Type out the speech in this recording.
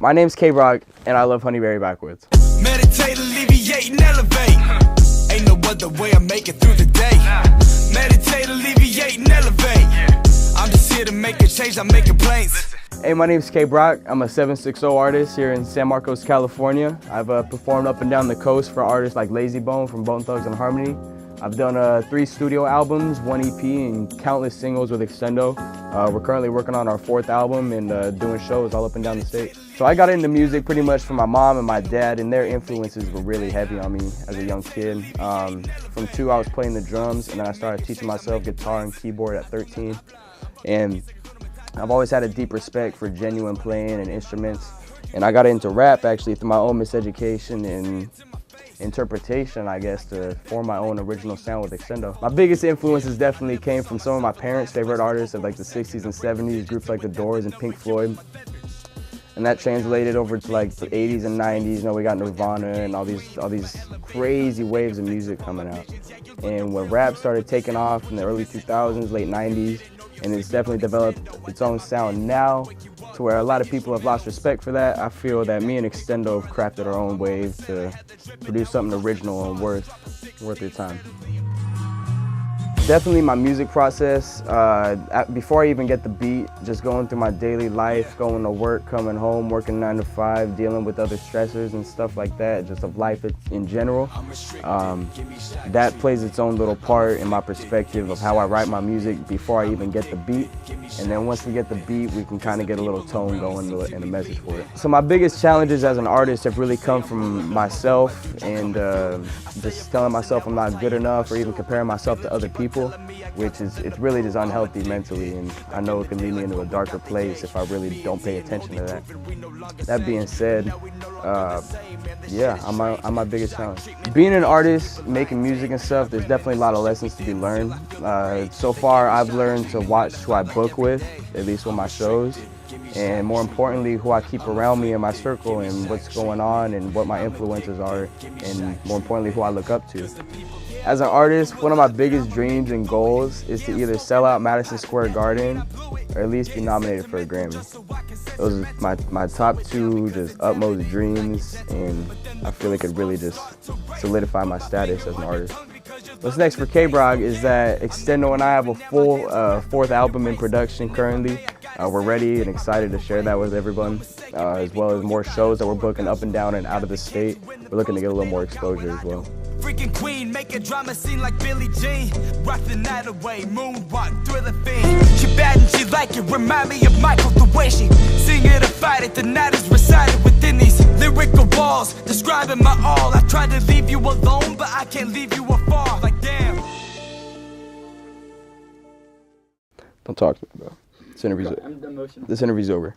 My name's K-Rock, and I love Honeyberry Backwoods. Meditate, alleviate, and elevate. Ain't no other way I make it through the day. Meditate, alleviate, and elevate. I'm just here to make a change, I'm making plans. Hey, my name's K-Brock. I'm a 760 artist here in San Marcos, California. I've performed up and down the coast for artists like Lazy Bone from Bone Thugs and Harmony. I've done 3 studio albums, 1 EP, and countless singles with Extendo. We're currently working on our 4th album and doing shows all up and down the state. So I got into music pretty much from my mom and my dad, and their influences were really heavy on me as a young kid. From 2, I was playing the drums, and then I started teaching myself guitar and keyboard at 13. And I've always had a deep respect for genuine playing and instruments. And I got into rap actually through my own miseducation and interpretation, I guess, to form my own original sound with Extendo. My biggest influences definitely came from some of my parents' favorite artists of like the 60s and 70s, groups like The Doors and Pink Floyd. And that translated over to like the 80s and 90s. You know, we got Nirvana and all these crazy waves of music coming out. And when rap started taking off in the early 2000s, late 90s, and it's definitely developed its own sound now, to where a lot of people have lost respect for that. I feel that me and Extendo have crafted our own wave to produce something original and worth your time. Definitely my music process, before I even get the beat, just going through my daily life, going to work, coming home, working 9 to 5, dealing with other stressors and stuff like that, just of life in general. That plays its own little part in my perspective of how I write my music before I even get the beat. And then once we get the beat, we can kind of get a little tone going and a message for it. So my biggest challenges as an artist have really come from myself and just telling myself I'm not good enough or even comparing myself to other people, which it's really just unhealthy mentally, and I know it can lead me into a darker place if I really don't pay attention to that. That being said, yeah, I'm my biggest challenge. Being an artist, making music and stuff, there's definitely a lot of lessons to be learned. So far, I've learned to watch who I book with, at least with my shows, and more importantly, who I keep around me in my circle and what's going on and what my influences are, and more importantly, who I look up to. As an artist, one of my biggest dreams and goals is to either sell out Madison Square Garden or at least be nominated for a Grammy. Those are my top 2 just utmost dreams, and I feel it could really just solidify my status as an artist. What's next for K-Brog is that Extendo and I have a full 4th album in production currently. We're ready and excited to share that with everyone, as well as more shows that we're booking up and down and out of the state. We're looking to get a little more exposure as well. Freaking queen, make a drama scene like Billie Jean. Rock the night away, moonwalk, thriller fiend. She bad and she like it, remind me of Michael the way she sing it or fight it. The night is recited within these lyrical walls, describing my all. I tried to leave you alone, but I can't leave you afar. Like damn. Don't talk to me, bro. This interview's over.